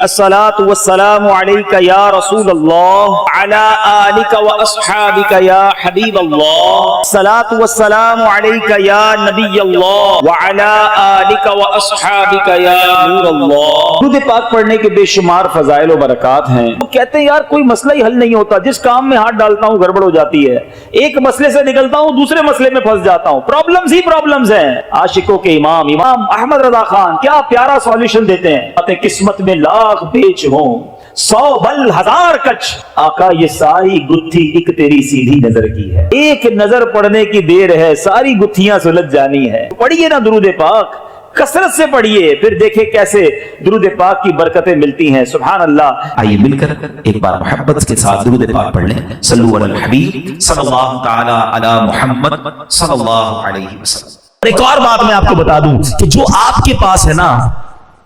الصلاۃ والسلام علیک یا رسول اللہ علی آلک و اصحابک یا حبیب اللہ، الصلاۃ والسلام علیک یا نبی اللہ وعلی آلک و اصحابک یا نور اللہ۔ درود پاک پڑھنے کے بے شمار فضائل و برکات ہیں۔ وہ کہتے ہیں یار کوئی مسئلہ ہی حل نہیں ہوتا، جس کام میں ہاتھ ڈالتا ہوں گڑبڑ ہو جاتی ہے، ایک مسئلے سے نکلتا ہوں دوسرے مسئلے میں پھنس جاتا ہوں، پرابلمز ہی پرابلمز ہیں۔ عاشقوں کے امام احمد رضا خان کیا پیارا سولوشن دیتے ہیں، قسمت میں لاکھ بیچ ہوں 100 بل 1000 کچ، آقا یہ ساری گتھی ایک تیری سیدھی نظر کی ہے، ایک نظر پڑھنے کی دیر ہے ساری گتھیاں سلجھ جانی ہے۔ پڑھیے نا درود پاک، کثرت سے پڑھیے، پھر دیکھیں کیسے درود پاک کی برکتیں ملتی ہیں۔ سبحان اللہ۔ آئیے مل کر ایک بار محبت کے ساتھ درود پاک پڑھ لیں۔ صلو علی الحبیب صلی اللہ تعالی علی محمد صلی اللہ علیہ وسلم۔ ایک اور بات میں آپ کو بتا دوں کہ جو آپ کے پاس ہے نا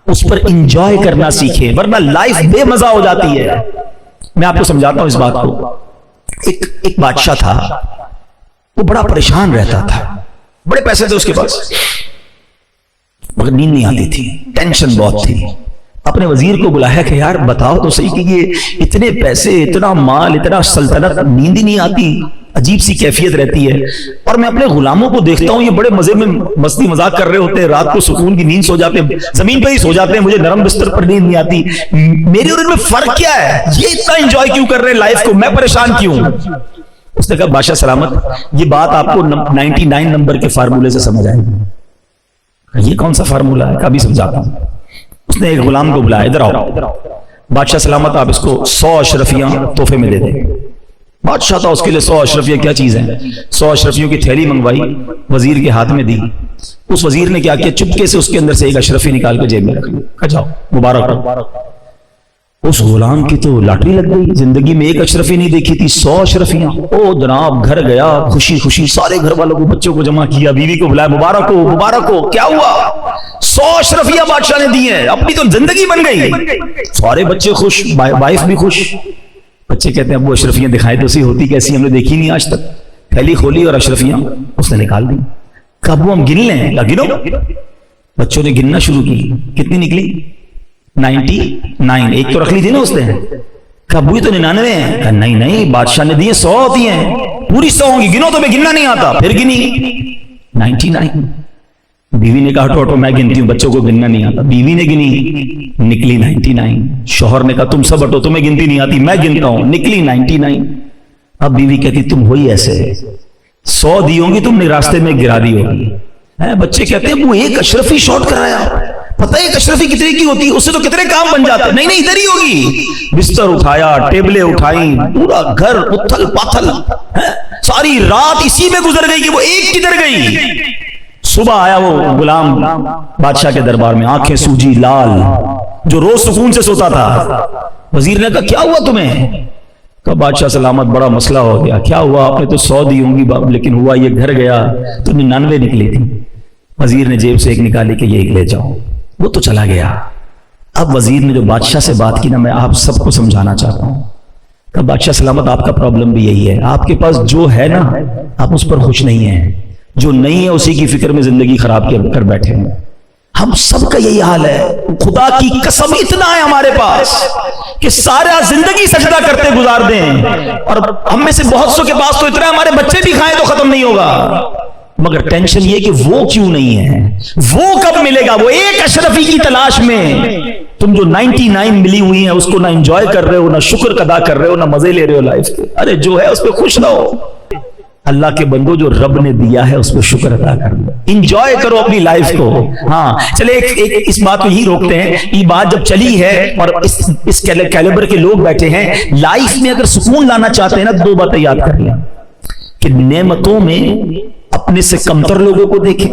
اس پر انجوائے کرنا سیکھیں، ورنہ لائف بے مزہ ہو جاتی ہے۔ میں آپ کو سمجھاتا ہوں اس بات کو۔ ایک بادشاہ تھا، وہ بڑا پریشان رہتا تھا، بڑے پیسے تھے اس کے پاس، مگر نیند نہیں آتی تھی، ٹینشن بہت تھی۔ اپنے وزیر کو بلایا کہ یار بتاؤ تو صحیح کہ یہ اتنے پیسے، اتنا مال، اتنا سلطنت، نیند ہی نہیں آتی، عجیب سی کیفیت رہتی ہے، اور میں اپنے غلاموں کو دیکھتا ہوں یہ بڑے مزے میں مستی مذاق کر رہے ہوتے ہیں، رات کو سکون کی نیند سو جاتے ہیں، زمین پہ ہی سو جاتے ہیں، مجھے نرم بستر پر نیند نہیں آتی۔ میرے اور ان میں فرق کیا ہے؟ یہ اتنا انجوائے کیوں کر رہے ہیں لائف کو، میں پریشان کیوں؟ اس نے کہا بادشاہ سلامت، یہ بات آپ کو 99 نمبر کے فارمولے سے سمجھ آئے گی۔ یہ کون سا فارمولہ ہے؟ کبھی سمجھاتا ہوں۔ اس نے ایک غلام کو بلایا، ادھر آؤ بادشاہ سلامت، آپ اس کو 100 اشرفیاں تحفے میں دے دیں۔ بادشاہ تھا، اس کے لیے 100 اشرفیاں کیا چیز ہیں، 100 اشرفیوں کی تھیلی منگوائی، وزیر کے ہاتھ میں دی۔ اس وزیر نے کیا کیا، چپکے سے اس کے اندر سے ایک اشرفی نکال کے جیب میں رکھ لی، کہا جاؤ مبارک ہو۔ اس غلام کی تو لاٹری لگ گئی، زندگی میں ایک اشرفی نہیں دیکھی تھی، 100 اشرفیاں۔ او جناب، گھر گیا، خوشی خوشی سارے گھر والوں کو، بچوں کو جمع کیا، بیوی کو بلایا، مبارک ہو مبارک ہو۔ کیا ہوا؟ 100 اشرفیاں بادشاہ نے دی ہیں، اپنی تو زندگی بن گئی، سارے بچے خوش، وائف بھی خوش۔ بچے کہتے ہیں ابو اشرفیاں دکھائے تو سی، ہوتی کیسی، ہم نے دیکھی نہیں آج تک۔ تھیلی کھولی اور اشرفیاں اس نے نکال دی۔ کہا ابو ہم گن لیں؟ گنو۔ بچوں نے گننا شروع کی، کتنی نکلی؟ 99۔ ایک تو رکھ لی تھی نا اس نے۔ کہا ابو یہ تو 99 ہیں۔ کہا نہیں نہیں، بادشاہ نے دیے 100 ہوتی ہیں، پوری 100 ہوں گی، گنو تو میں گننا نہیں آتا۔ پھر گنی 99۔ بیوی نے کہا ہٹو میں گنتی ہوں، بچوں کو گننا نہیں آتا۔ بیوی نے گنی، نکلی 99۔ شوہر نے کہا تم سب ہٹو، تمہیں گنتی نہیں آتی، میں گنتا ہوں، نکلی 99۔ اب بیوی کہتی تم ہوئی ایسے، 100 دی ہوں گی تم نے، راستے میں گرا دی ہوگی۔ بچے کہتے ہیں وہ ایک اشرفی شارٹ کرایا، پتہ ہے ایک اشرفی کتنے کی ہوتی، اس سے تو کتنے کام بن جاتے۔ نہیں نہیں ادھر ہی ہوگی۔ بستر اٹھایا، ٹیبلیں اٹھائیں، پورا گھر اتھل پاتھل، ساری رات اسی میں گزر گئی کہ وہ ایک کدھر گئی۔ صبح آیا وہ غلام بادشاہ کے دربار میں، آنکھیں سوجی لال، جو روز سکون سے سوتا تھا۔ وزیر نے کہا کیا ہوا تمہیں؟ کہا بادشاہ سلامت بڑا مسئلہ ہو گیا۔ کیا ہوا؟ آپ نے تو 100 دی ہوں گی لیکن ہوا یہ گھر گیا تو 99 نکلی تھی۔ وزیر نے جیب سے ایک نکالی کہ یہ ایک لے جاؤ، وہ تو چلا گیا۔ اب وزیر نے جو بادشاہ سے بات کی نا، میں آپ سب کو سمجھانا چاہتا ہوں کہ بادشاہ سلامت آپ کا پرابلم بھی یہی ہے، آپ کے پاس جو ہے نا آپ اس پر خوش نہیں ہیں، جو نہیں ہے اسی کی فکر میں زندگی خراب کر بیٹھے ہیں۔ ہم سب کا یہی حال ہے، خدا کی قسم اتنا ہے ہمارے پاس کہ سارا زندگی سجدہ کرتے گزار دیں، اور ہم میں سے بہت سو کے پاس تو اتنا ہے ہمارے بچے بھی کھائیں تو ختم نہیں ہوگا، مگر ٹینشن یہ کہ وہ کیوں نہیں ہے، وہ کب ملے گا؟ وہ ایک اشرفی کی تلاش میں تم جو 99 ملی ہوئی ہیں اس کو نہ انجوائے کر رہے ہو، نہ شکر ادا کر رہے ہو، نہ مزے لے رہے ہو لائف کے۔ ارے جو ہے اس پہ خوش رہو۔ اللہ کے بندو جو رب نے دیا ہے اس پہ شکر ادا کر لو، انجوائے کرو اپنی لائف کو۔ ہاں چلے ایک اس بات کو ہی روکتے ہیں، یہ بات جب چلی ہے اور اس کیلیبر کے لوگ بیٹھے ہیں، لائف میں اگر سکون لانا چاہتے ہیں نا 2 باتیں یاد کر لیں کہ نعمتوں میں اپنے سے کمتر لوگوں کو دیکھیں،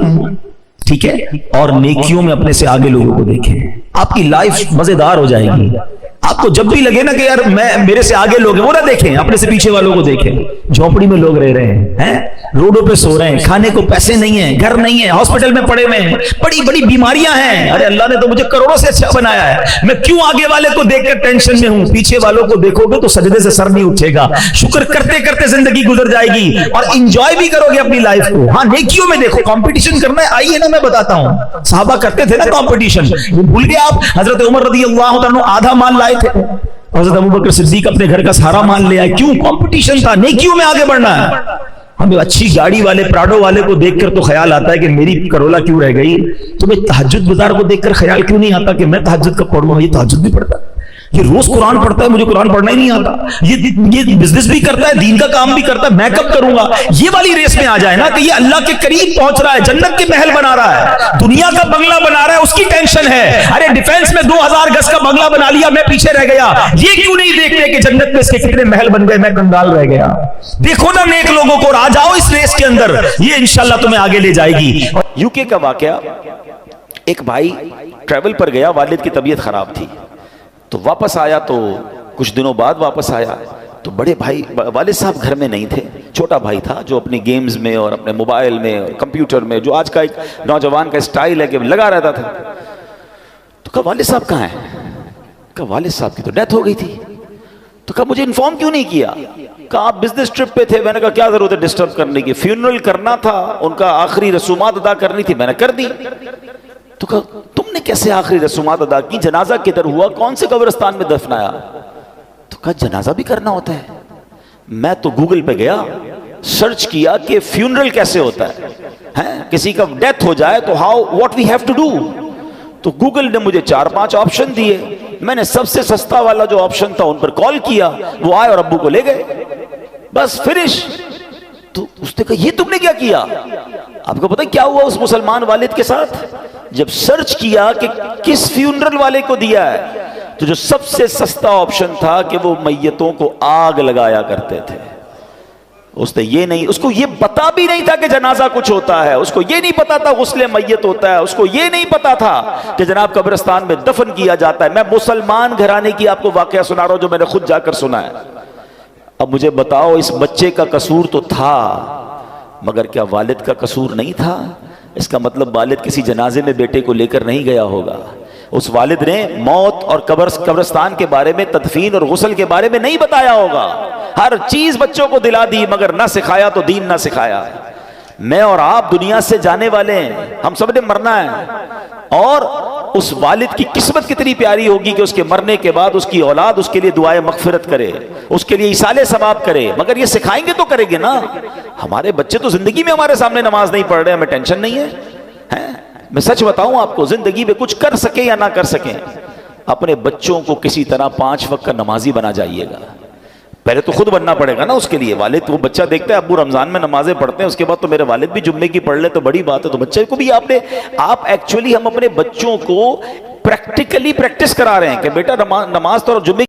ٹھیک ہے، اور نیکیوں میں اپنے سے آگے لوگوں کو دیکھیں۔ آپ کی لائف مزیدار ہو جائے گی، آپ کو جب بھی لگے نا کہ یار میرے سے آگے لوگ ہیں، وہ نہ دیکھیں، اپنے سے پیچھے والوں کو دیکھیں. جھونپڑی میں لوگ رہ رہے ہیں، روڈوں پہ سو رہے ہیں، کھانے کو پیسے نہیں ہیں، گھر نہیں ہے، ہاسپٹل میں پڑے ہوئے ہیں، بڑی بڑی بیماریاں ہیں. ارے اللہ نے تو مجھے کروڑوں سے اچھا بنایا ہے، میں کیوں آگے والے کو دیکھ کر ٹینشن میں ہوں؟ پیچھے والوں کو دیکھو گے تو سجدے سے سر نہیں اٹھے گا. شکر کرتے کرتے زندگی گزر جائے گی اور انجوائے بھی کرو گے اپنی لائف کو. ہاں نیکیوں میں دیکھو، کمپٹیشن کرنا ہے، آئیے نا میں بتاتا ہوں. صحابہ کرتے تھے نا کمپٹیشن، بھول گئے آپ؟ حضرت عمر رضی اللہ عنہ آدھا مال لائے تھے، حضرت ابوبکر صدیق اپنے گھر کا سارا مال لے آئے. کیوں؟ کمپٹیشن تھا، نیکیوں میں آگے بڑھنا ہے. ہمیں اچھی گاڑی والے پراڈو والے کو دیکھ کر تو خیال آتا ہے کہ میری کرولا کیوں رہ گئی. تمہیں تہجد گزار کو دیکھ کر خیال کیوں نہیں آتا کہ میں تہجد کب پڑھوں؟ یہ تہجد بھی پڑھتا ہے، یہ روز قرآن پڑھتا ہے، مجھے قرآن پڑھنا ہی نہیں آتا. یہ بزنس بھی کرتا ہے، دین کا کام بھی کرتا ہے، میں کب کروں گا؟ یہ والی ریس میں آ جائے نا کہ یہ اللہ کے قریب پہنچ رہا ہے، جنت کے محل بنا رہا ہے، دنیا کا بنگلہ بنا رہا ہے، اس کی ٹینشن ہے. ارے ڈیفینس میں 2000 گز کا بنگلہ بنا لیا، میں پیچھے رہ گیا. یہ کیوں نہیں دیکھتے کہ جنت میں اس کے کتنے محل بن گئے، میں کنگال رہ گیا؟ دیکھو نا نیک لوگوں کو، آ جاؤ اس ریس کے اندر، یہ انشاءاللہ تمہیں آگے لے جائے گی. UK کا واقعہ، ایک بھائی ٹریول پر گیا، والد کی طبیعت خراب تھی تو واپس آیا، تو کچھ دنوں بعد واپس آیا تو بڑے بھائی، والد صاحب گھر میں نہیں تھے، چھوٹا بھائی تھا جو اپنی گیمز میں اور اپنے موبائل میں اور کمپیوٹر میں، جو آج کا ایک نوجوان کا اسٹائل ہے کہ لگا رہتا تھا. تو کہا والد صاحب کہاں ہیں؟ کہا والد صاحب کی تو ڈیتھ ہو گئی تھی. تو کہا مجھے انفارم کیوں نہیں کیا؟ کہا آپ بزنس ٹرپ پہ تھے. میں نے کہا کیا ضرورت ہے ڈسٹرب کرنے کی، فیونرل کرنا تھا، ان کا آخری رسومات ادا کرنی تھی، میں نے کر دی. تو کہا تم نے کیسے آخری رسومات ادا کی؟ جنازہ کدھر ہوا؟ کون سے قبرستان میں دفنایا؟ تو کہا جنازہ بھی کرنا ہوتا ہے. میں تو گوگل پہ گیا، سرچ کیا کہ فیونرل کیسے ہوتا ہے، کسی کا ڈیتھ ہو جائے تو what we have to do. تو گوگل نے مجھے 4-5 آپشن دیے، میں نے سب سے سستا والا جو آپشن تھا ان پر کال کیا، وہ آئے اور ابو کو لے گئے، بس فنش. تو اس نے کہا یہ تم نے کیا کیا؟ آپ کو پتہ کیا ہوا اس مسلمان والد کے ساتھ؟ جب سرچ کیا کہ کس فیونرل والے کو دیا ہے، تو جو سب سے سستا آپشن تھا کہ وہ میتوں کو آگ لگایا کرتے تھے. اس نے یہ نہیں، اس کو یہ پتا بھی نہیں تھا کہ جنازہ کچھ ہوتا ہے، اس کو یہ نہیں پتا تھا غسل میت ہوتا ہے، اس کو یہ نہیں پتا تھا کہ جناب قبرستان میں دفن کیا جاتا ہے. میں مسلمان گھرانے کی آپ کو واقعہ سنا رہا ہوں جو میں نے خود جا کر سنا ہے. اب مجھے بتاؤ، اس بچے کا قصور تو تھا مگر کیا والد کا قصور نہیں تھا؟ اس کا مطلب والد کسی جنازے میں بیٹے کو لے کر نہیں گیا ہوگا. اس والد نے موت اور قبرستان کے بارے میں، تدفین اور غسل کے بارے میں نہیں بتایا ہوگا. ہر چیز بچوں کو دلا دی مگر نہ سکھایا تو دین نہ سکھایا. میں اور آپ دنیا سے جانے والے ہیں، ہم سب نے مرنا ہے، اور اس والد کی قسمت کتنی پیاری ہوگی کہ اس کے مرنے کے بعد اس کی اولاد اس کے لیے دعائے مغفرت کرے، اس کے لیے ایصال ثواب کرے. مگر یہ سکھائیں گے تو کریں گے نا. ہمارے بچے تو زندگی میں ہمارے سامنے نماز نہیں پڑھ رہے، ہمیں ٹینشن نہیں ہے. میں سچ بتاؤں آپ کو، زندگی میں کچھ کر سکیں یا نہ کر سکیں، اپنے بچوں کو کسی طرح 5 وقت کا نمازی بنا جائیے گا. پہلے تو خود بننا پڑے گا نا اس کے لیے. والد وہ بچہ دیکھتا ہے ابو رمضان میں نمازیں پڑھتے ہیں، اس کے بعد تو میرے والد بھی جمعے کی پڑھ لے تو بڑی بات ہے. تو بچے کو بھی آپ ایکچولی ہم اپنے بچوں کو پریکٹیکلی پریکٹس کرا رہے ہیں کہ بیٹا نماز تو جمعے